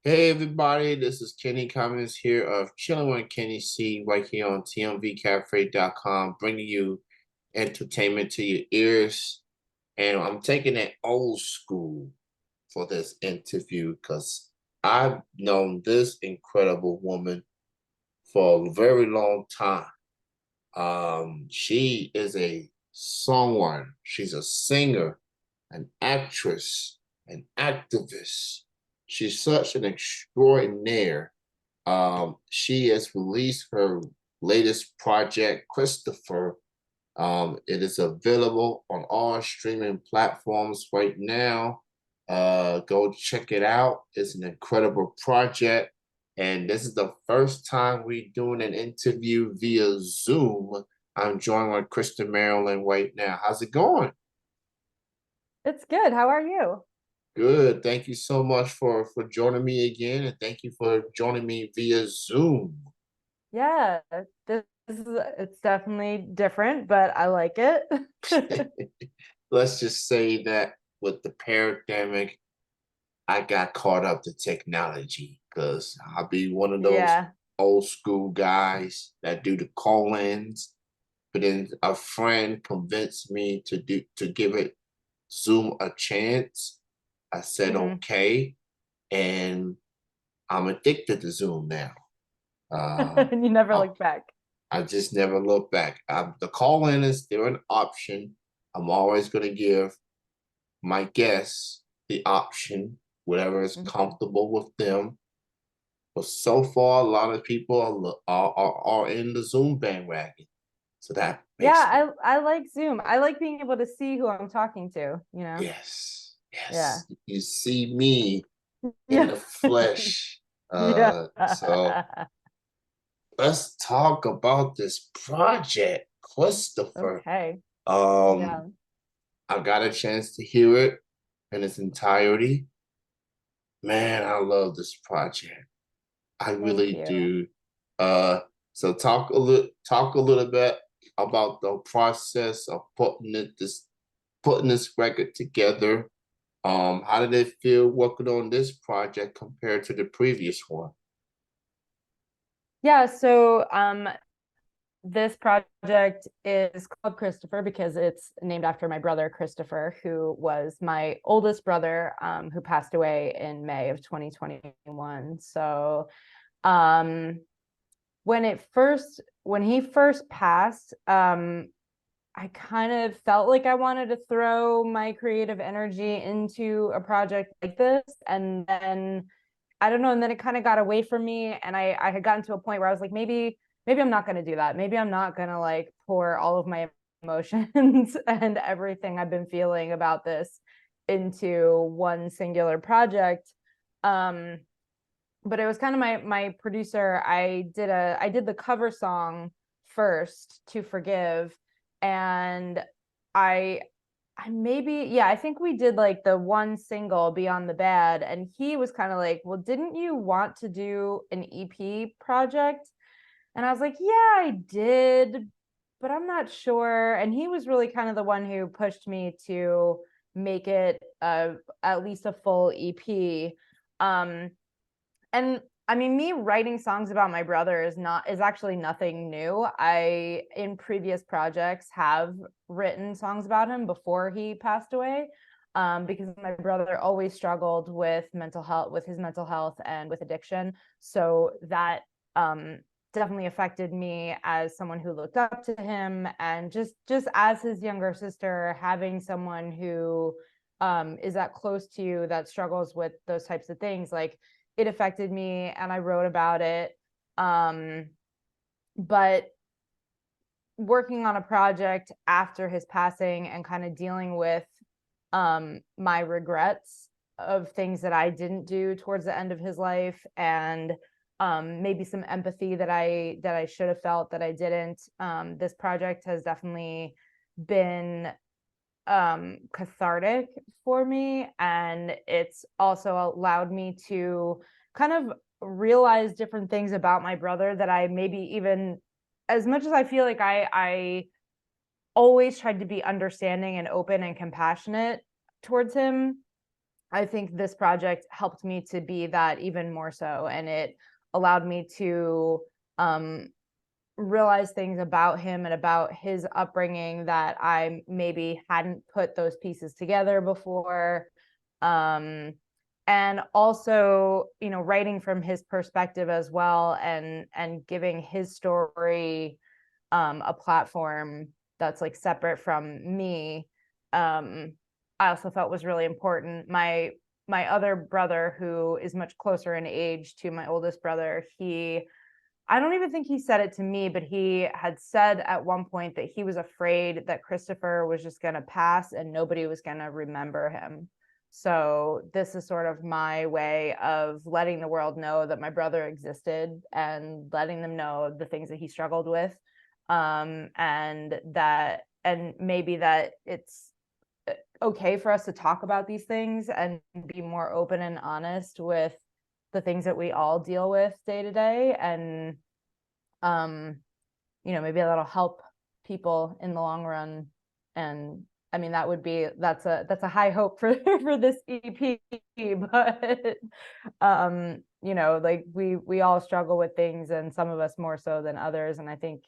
Hey everybody, this is Kenny Cummins here of Chilling with Kenny C right here on TMVcafe.com, bringing you entertainment to your ears. And I'm taking it old school for this interview because I've known this incredible woman for a very long time. She is a songwriter, she's a singer, an actress, an activist. She's such an extraordinaire. She has released her latest project, Christopher. It is available on all streaming platforms right now. Go check it out. It's an incredible project. And this is the first time we're doing an interview via Zoom. I'm joined with Kiirstin Marilyn right now. How's it going? It's good. How are you? Good. Thank you so much for joining me again, and thank you for joining me via Zoom. Yeah, this is it's definitely different, but I like it. Let's just say that with the pandemic, I got caught up to technology because I'll be one of those Yeah. old school guys that do the call-ins. But then a friend convinced me to give it Zoom a chance. I said Hmm. okay, and I'm addicted to Zoom now. Uh, You never I, look back. I just never look back. The call-in is still an option. I'm always going to give my guests the option, whatever is Hmm. comfortable with them. But so far, a lot of people are in the Zoom bandwagon. So that makes me, Yeah, I like Zoom. I like being able to see who I'm talking to, you know? yes, Yeah. yes. You see me in Yeah. the flesh. Yeah. So let's talk about this project, Christopher. Okay. Um, Yeah. I got a chance to hear it in its entirety. Man, I love this project. I Thank really you. do. Uh, so talk a little bit about the process of putting this record together. How did it feel working on this project compared to the previous one? Yeah, so this project is called Christopher because it's named after my brother Christopher, who was my oldest brother, who passed away in May of 2021. So um, when he first passed, I kind of felt like I wanted to throw my creative energy into a project like this, and then I don't know. And then it kind of got away from me. And I had gotten to a point where I was like, maybe I'm not going to do that. Maybe I'm not going to like pour all of my emotions and everything I've been feeling about this into one singular project. Um, but it was kind of my producer. I did the cover song first to Forgive, and I I maybe, yeah, I think we did like the one single Beyond the Bad, and he was kind of like, "Well, didn't you want to do an EP project?" And I was like, "Yeah, I did, but I'm not sure." And he was really kind of the one who pushed me to make it at least a full EP. Um and I mean, me writing songs about my brother is actually nothing new. I in previous projects have written songs about him before he passed away, because my brother always struggled with his mental health and with addiction. So that um, definitely affected me as someone who looked up to him, and just as his younger sister, having someone who is that close to you that struggles with those types of things, like it affected me and I wrote about it. Um, but working on a project after his passing and kind of dealing with my regrets of things that I didn't do towards the end of his life, and maybe some empathy that I should have felt that I didn't. This project has definitely been cathartic for me, and it's also allowed me to kind of realize different things about my brother that I maybe even, as much as I feel like I always tried to be understanding and open and compassionate towards him, I think this project helped me to be that even more so, and it allowed me to realize things about him and about his upbringing that I maybe hadn't put those pieces together before. And also, you know, writing from his perspective as well, and giving his story a platform that's like separate from me. I also felt was really important. My other brother, who is much closer in age to my oldest brother, I don't even think he said it to me, but he had said at one point that he was afraid that Christopher was just going to pass and nobody was going to remember him. So this is sort of my way of letting the world know that my brother existed and letting them know the things that he struggled with. And maybe that it's okay for us to talk about these things and be more open and honest with the things that we all deal with day to day. And you know, maybe that'll help people in the long run. And I mean, that's a high hope for for this EP. But you know, like we all struggle with things, and some of us more so than others. And I think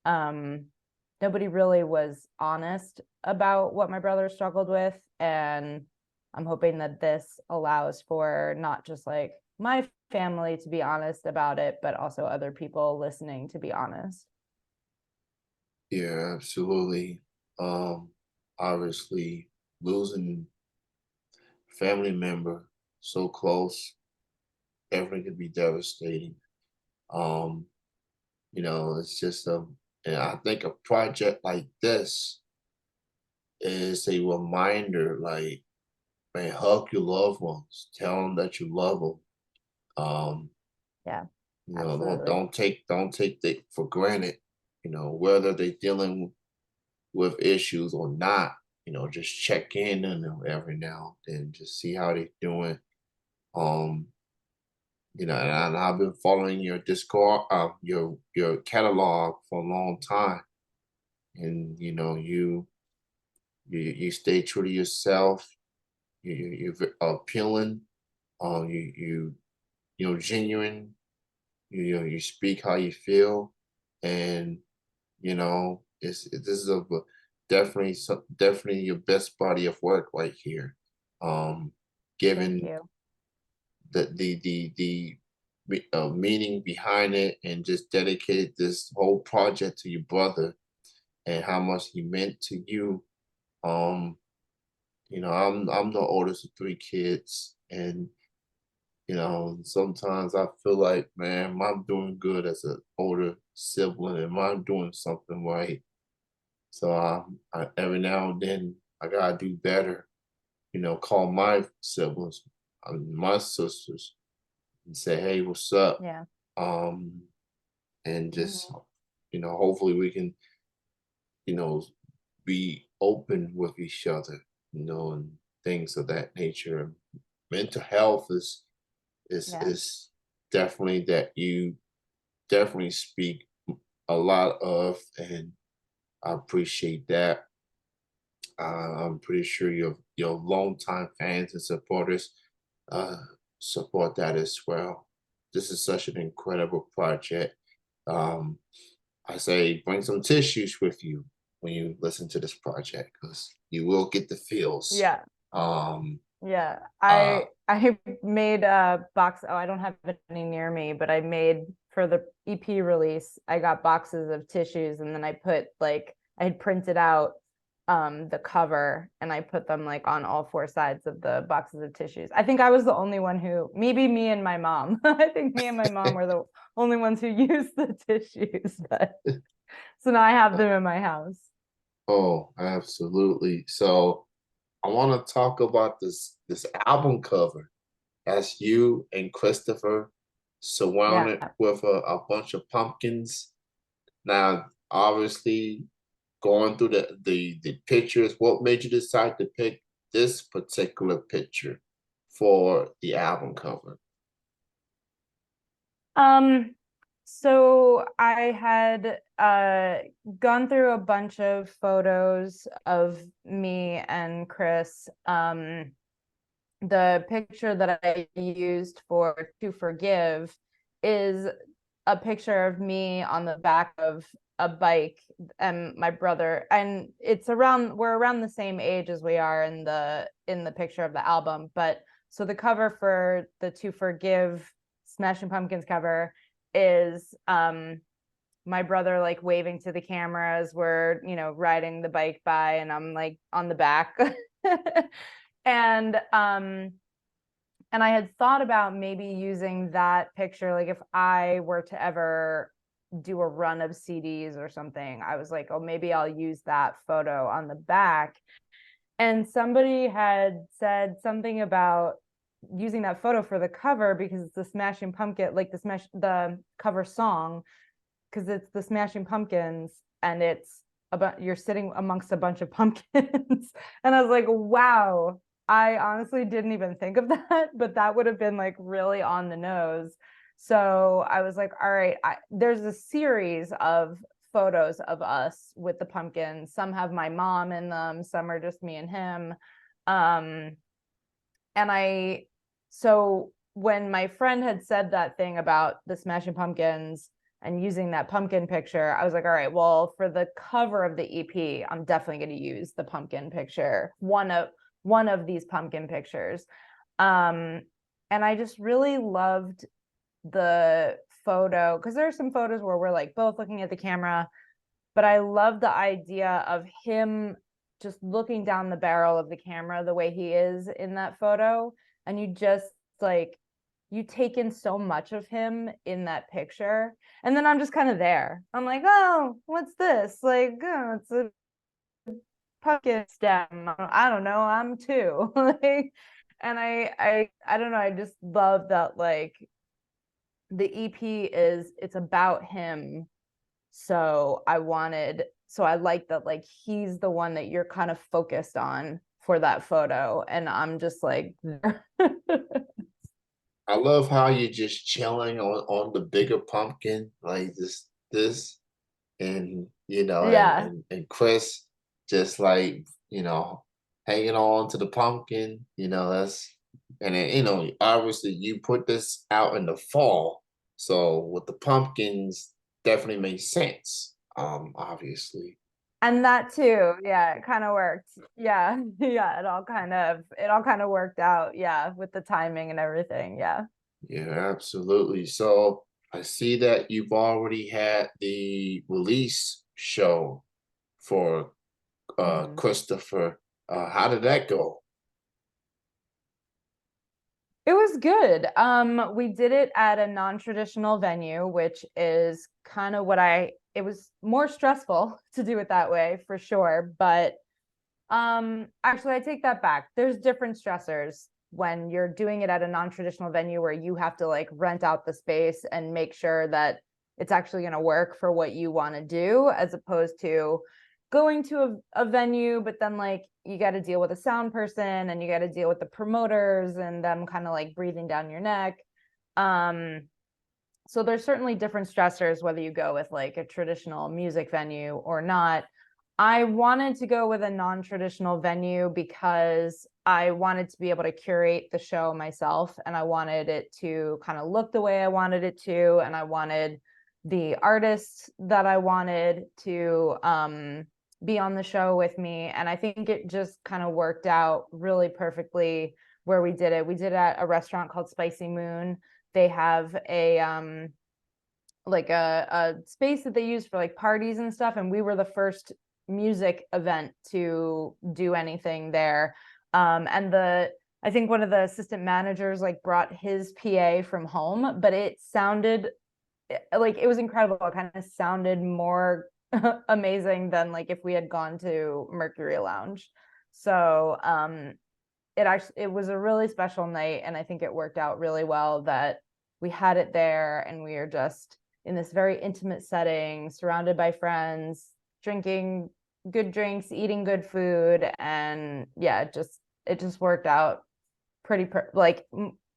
nobody really was honest about what my brother struggled with, and I'm hoping that this allows for not just like my family to be honest about it, but also other people listening to be honest. Yeah, absolutely. Um, Obviously losing family member so close definitely could be devastating. Um, it's just and I think a project like this is a reminder, like, man, hug your loved ones, tell them that you love them. Um, Yeah, don't absolutely. don't take that for granted. Whether they're dealing with issues or not. Just check in on them every now and then, just see how they're doing. Um, and I've been following your Discord, your catalog for a long time, and you stay true to yourself. You're appealing. Genuine. You speak how you feel, and this is definitely your best body of work right here. Um, Thank Given you. the meaning behind it, and just dedicated this whole project to your brother and how much he meant to you. Um, I'm the oldest of three kids, and sometimes I feel like, man, am I doing good as an older sibling? Am I doing something right? So every now and then I gotta do better. Call my siblings, my sisters, and say, "Hey, what's up?" Yeah. Um, and just Mhm. hopefully we can you know be open with each other, and things of that nature. Mental health is Yeah. is definitely that you definitely speak a lot of, and I appreciate that. I'm pretty sure your longtime fans and supporters uh, support that as well. This is such an incredible project. Um, I say bring some tissues with you when you listen to this project, because you will get the feels. Yeah. Um, Yeah. uh, I made a box. Oh, I don't have any near me, but I made for the EP release, I got boxes of tissues, and then I put like I had printed out the cover, and I put them like on all four sides of the boxes of tissues. I think I was the only one who, maybe me and my mom. I think me and my mom were the only ones who used the tissues, but so now I have them in my house. oh, absolutely. So I want to talk about this album cover. That's you and Christopher Yeah. surrounded with a bunch of pumpkins. Now, obviously, going through the pictures, what made you decide to pick this particular picture for the album cover? Um, so I had gone through a bunch of photos of me and Chris, the picture that I used for To Forgive is a picture of me on the back of a bike and my brother, and it's around, we're around the same age as we are in the picture of the album. But so the cover for the To Forgive Smashing Pumpkins cover is my brother like waving to the camera as we're, riding the bike by, and I'm like on the back. and and I had thought about maybe using that picture, like if I were to ever do a run of CDs or something, I was like, oh, maybe I'll use that photo on the back. And somebody had said something about using that photo for the cover because it's the Smashing Pumpkin, like the cover song, because it's the Smashing Pumpkins and it's about you're sitting amongst a bunch of pumpkins. And I was like, wow, I honestly didn't even think of that, but that would have been like really on the nose. So I was like, all right, there's a series of photos of us with the pumpkins. Some have my mom in them, some are just me and him. Um, and so when my friend had said that thing about the Smashing Pumpkins and using that pumpkin picture, I was like, all right, well, for the cover of the EP, I'm definitely going to use the pumpkin picture, one of these pumpkin pictures. And I just really loved the photo because there are some photos where we're like both looking at the camera, but I love the idea of him just looking down the barrel of the camera the way he is in that photo. And you just like, you take in so much of him in that picture. And then I'm just kind of there. I'm like, oh, what's this? Like, oh, it's a pumpkin stem. I don't know. I'm two. Like, and I don't know. I just love that. Like, the EP it's about him. So I like that, like, he's the one that you're kind of focused on for that photo. And I'm just like, I love how you're just chilling on the bigger pumpkin, like this, and yeah. and Chris just like hanging on to the pumpkin. That's and then obviously you put this out in the fall, so with the pumpkins definitely makes sense. Obviously, And that too, yeah, it kind of worked. Yeah. Yeah, it all kind of worked out, yeah, with the timing and everything. Yeah. yeah, absolutely. So I see that you've already had the release show for Mhm. Christopher. How did that go? It was good. We did it at a non-traditional venue, which is kind of it was more stressful to do it that way for sure. But actually I take that back. There's different stressors when you're doing it at a non-traditional venue where you have to like rent out the space and make sure that it's actually going to work for what you want to do, as opposed to going to a venue, but then like you got to deal with a sound person and you got to deal with the promoters and them kind of like breathing down your neck. um so there's certainly different stressors whether you go with like a traditional music venue or not. I wanted to go with a non-traditional venue because I wanted to be able to curate the show myself, and I wanted it to kind of look the way I wanted it to, and I wanted the artists that I wanted to be on the show with me. And I think it just kind of worked out really perfectly where we did it. We did it at a restaurant called Spicy Moon. They have a space that they use for like parties and stuff, and we were the first music event to do anything there. And I think one of the assistant managers like brought his PA from home, but it sounded like it was incredible. It kind of sounded more amazing than like if we had gone to Mercury Lounge. So it was a really special night, and I think it worked out really well that we had it there and we are just in this very intimate setting, surrounded by friends, drinking good drinks, eating good food. And yeah, it just worked out like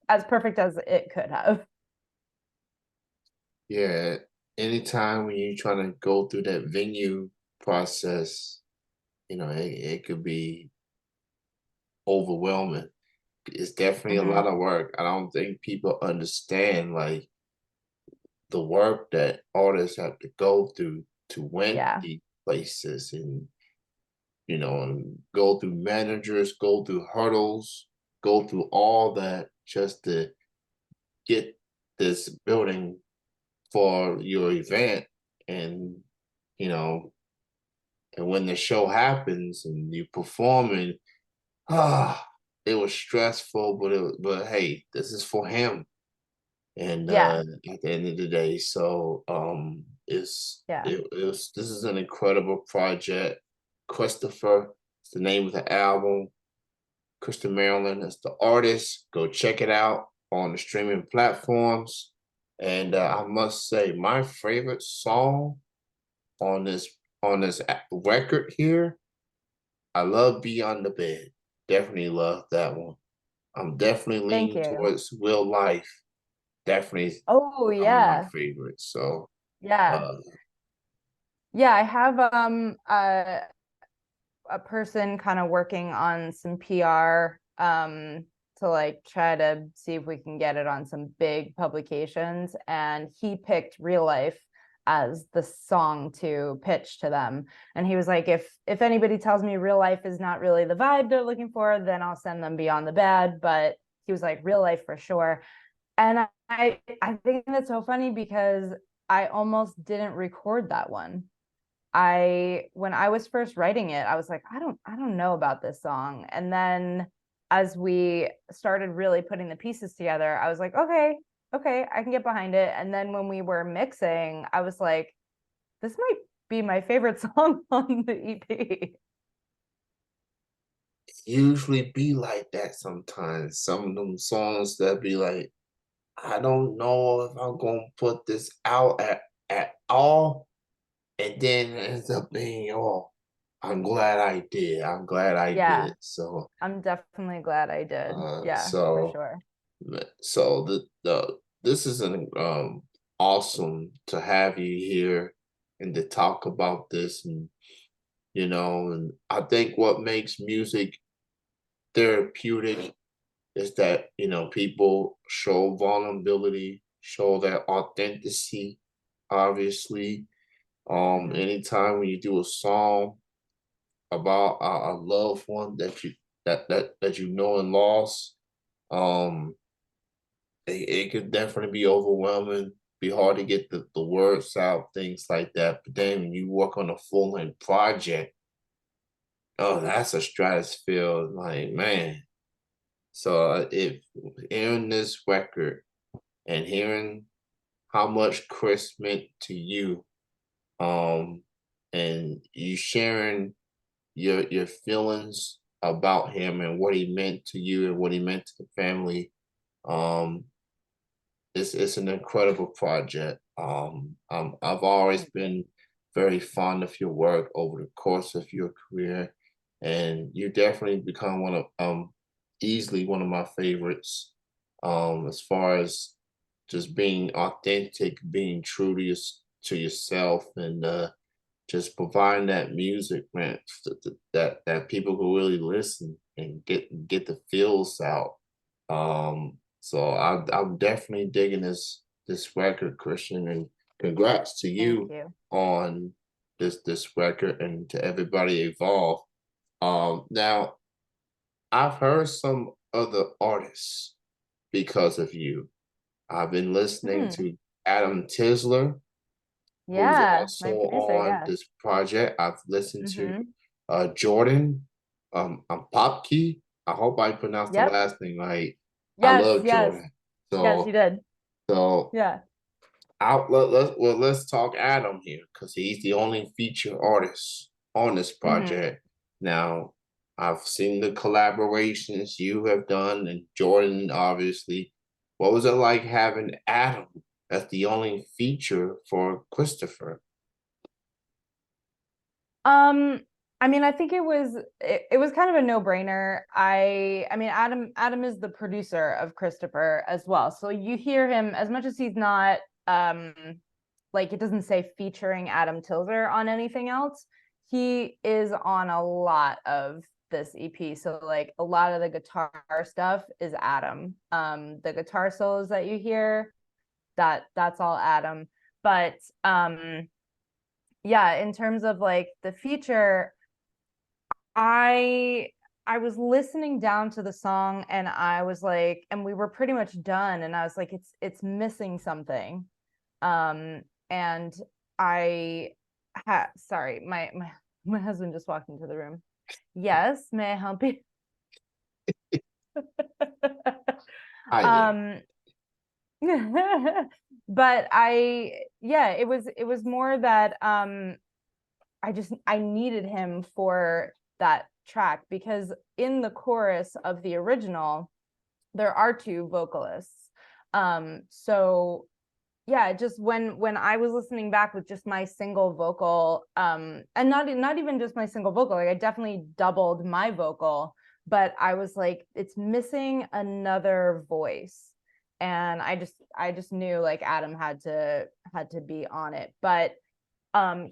as perfect as it could have. Yeah, anytime when you're trying to go through that venue process, it could be overwhelming it's definitely a Mm-hmm. lot of work. I don't think people understand like the work that artists have to go through to win Yeah. these places, and and go through managers, go through hurdles, go through all that just to get this building for your event. And you know and when the show happens and you performing, ah, it was stressful, but hey, this is for him. And Yeah. at the end of the day, so Yeah. it was this is an incredible project. Christopher is the name of the album. Kiirstin Marilyn is the artist. Go check it out on the streaming platforms. And I must say, my favorite song on this record here, I love "Beyond the Bed." Definitely love that one. I'm definitely Thank leaning you. towards "Real Life." Definitely Oh one of my yeah. favorites. So, Yeah. uh, Yeah, I have a person kind of working on some PR to like try to see if we can get it on some big publications, and he picked Real Life as the song to pitch to them. And he was like, if anybody tells me Real Life is not really the vibe they're looking for, then I'll send them Beyond the Bad. But he was like, Real Life for sure. And I think that's so funny because I almost didn't record that one. I when I was first writing it, I was like, I don't know about this song. And then as we started really putting the pieces together, I was like, okay, okay, I can get behind it. And then when we were mixing, I was like, this might be my favorite song on the EP. usually be like that sometimes. Some of them songs that be like, I don't know if I'm gonna put this out at all, and then it ends up being, oh, I'm glad I did. I'm glad I Yeah, did. So, I'm definitely glad I did. uh, Yeah, for so, sure. so the this is an awesome to have you here and to talk about this, and I think what makes music therapeutic is that people show vulnerability, show that authenticity. Obviously, Hmm. anytime when you do a song about a loved one that you know and lost, um, it could definitely be overwhelming, be hard to get the words out, things like that. But then when you work on a full length project, oh, that's a stratosphere, like man. So if hearing this record and hearing how much Chris meant to you, um, and you sharing your feelings about him and what he meant to you and what he meant to the family, um, it's an incredible project. I've always Thank you. been very fond of your work over the course of your career, and you definitely become one of easily one of my favorites. As far as just being authentic, being true to yourself, and just providing that music, man, that people can really listen and get the feels out. So I'm definitely digging this record, Christian, and congrats to Thank you you. on this record and to everybody involved. Now I've heard some other artists because of you. I've been listening Hmm. to Adam Tisler, who's Yeah, also my producer, on yeah. this project. I've listened to Mm-hmm. Jordan, Popkey. I hope I pronounced the Yep. last name right. I Yes, love yes. Jordan. Yes, you So did. so Yeah. let's talk Adam here because he's the only feature artist on this Mm-hmm. project. Now I've seen the collaborations you have done and Jordan, obviously. What was it like having Adam as the only feature for Christopher? Um, I mean, I think it was kind of a no-brainer. I mean, Adam is the producer of Christopher as well. So you hear him as much as he's not um like it doesn't say featuring Adam Tilzer on anything else. He is on a lot of this EP. So like a lot of the guitar stuff is Adam. The guitar solos that you hear, that's all Adam. But yeah, in terms of like the feature, I I was listening down to the song and I was like, and we were pretty much done, and I was like, it's missing something. And I sorry, my husband just walked into the room. Yes, may I help you? Hi there. um but yeah, it was more that I needed him for that track, because in the chorus of the original there are two vocalists. So yeah, just when I was listening back with just my single vocal, and not even just my single vocal, like I definitely doubled my vocal, but I was like, it's missing another voice. And I just knew like Adam had to be on it. But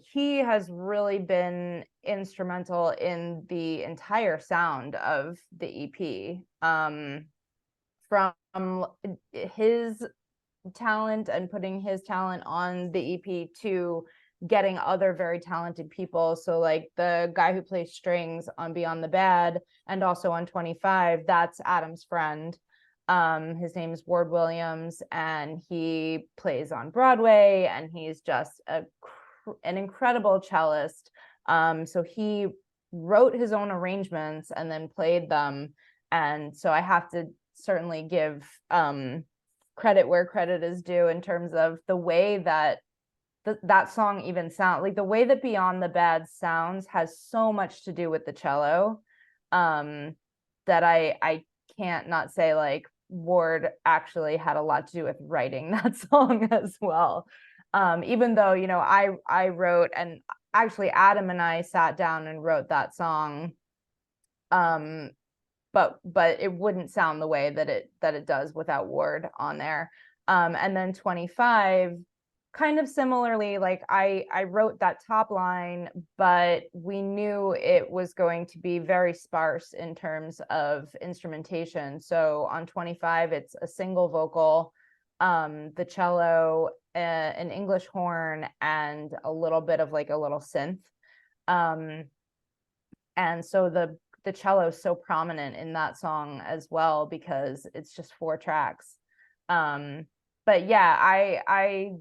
he has really been instrumental in the entire sound of the EP. From his talent and putting his talent on the EP to getting other very talented people. So like the guy who plays strings on Beyond the Bad and also on 25, that's Adam's friend. His name is Ward Williams, and he plays on Broadway, and he's just an incredible cellist. So he wrote his own arrangements and then played them. And so I have to certainly give credit where credit is due in terms of the way that that song even sound, like the way that Beyond the Bad sounds has so much to do with the cello, that I can't not say like Ward actually had a lot to do with writing that song as well. Even though, I wrote, and actually Adam and I sat down and wrote that song, but it wouldn't sound the way that it does without Ward on there. And then 25, kind of similarly, like I wrote that top line, but we knew it was going to be very sparse in terms of instrumentation. So on 25, it's a single vocal, the cello, an English horn, and a little bit of like a little synth. And so the cello is so prominent in that song as well, because it's just 4 tracks. But yeah, I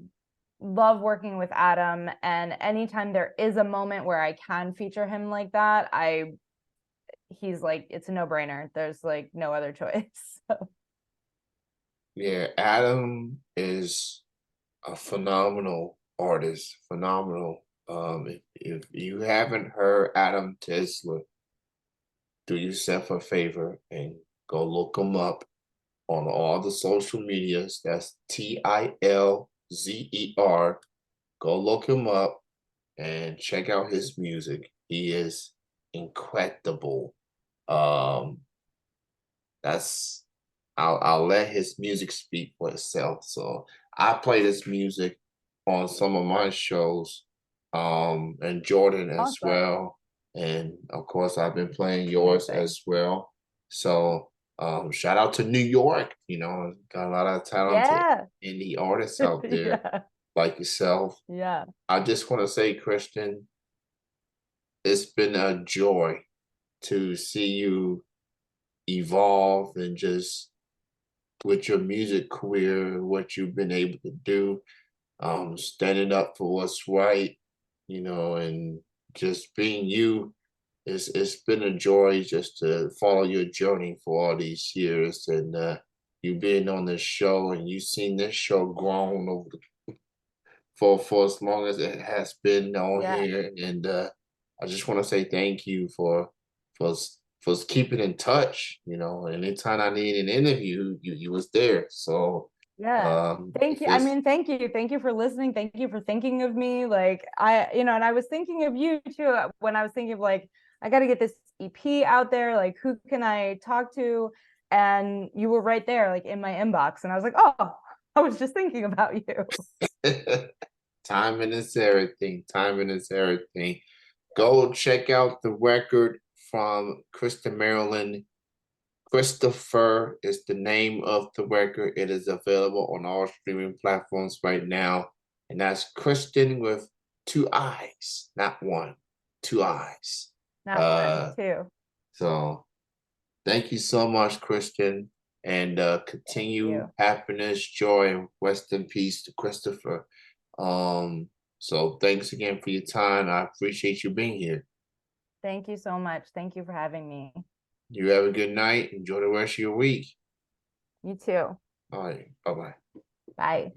love working with Adam, and anytime there is a moment where I can feature him like that, he's like, it's a no-brainer. There's like no other choice. So. Yeah, Adam is a phenomenal artist, phenomenal. If you haven't heard Adam Tesla, do yourself a favor and go look him up on all the social medias. That's Tilzer. Go look him up and check out his music. He is incredible. Um, that's I'll let his music speak for itself. So I play this music on some of my shows, and Jordan as Awesome. well. And of course I've been playing yours Amazing. as well. So shout out to New York, got a lot of talented Yeah. indie artists out there Yeah. like yourself. Yeah. I just want to say, Christian, it's been a joy to see you evolve and just with your music career, what you've been able to do, standing up for what's right, and just being you. It's been a joy just to follow your journey for all these years, and you being on this show, and you've seen this show grown over for as long as it has been on Yeah. here. And I just want to say thank you for for keeping in touch. Anytime I need an interview, you was there. So Yeah. Thank if you. I it's mean, thank you. Thank you for listening. Thank you for thinking of me. Like and I was thinking of you too, when I was thinking of like, I got to get this EP out there. Like, who can I talk to? And you were right there, like in my inbox. And I was like, oh, I was just thinking about you. timing is everything. Timing is everything. Go check out the record from Kiirstin Marilyn. Christopher is the name of the record. It is available on all streaming platforms right now. And that's Kiirstin with 2 eyes, not one, 2 eyes. Not one, two. So thank you so much, Kiirstin. And continue happiness, joy, and rest in peace to Christopher. So thanks again for your time. I appreciate you being here. Thank you so much. Thank you for having me. You have a good night. Enjoy the rest of your week. You too. All right. Bye-bye. Bye.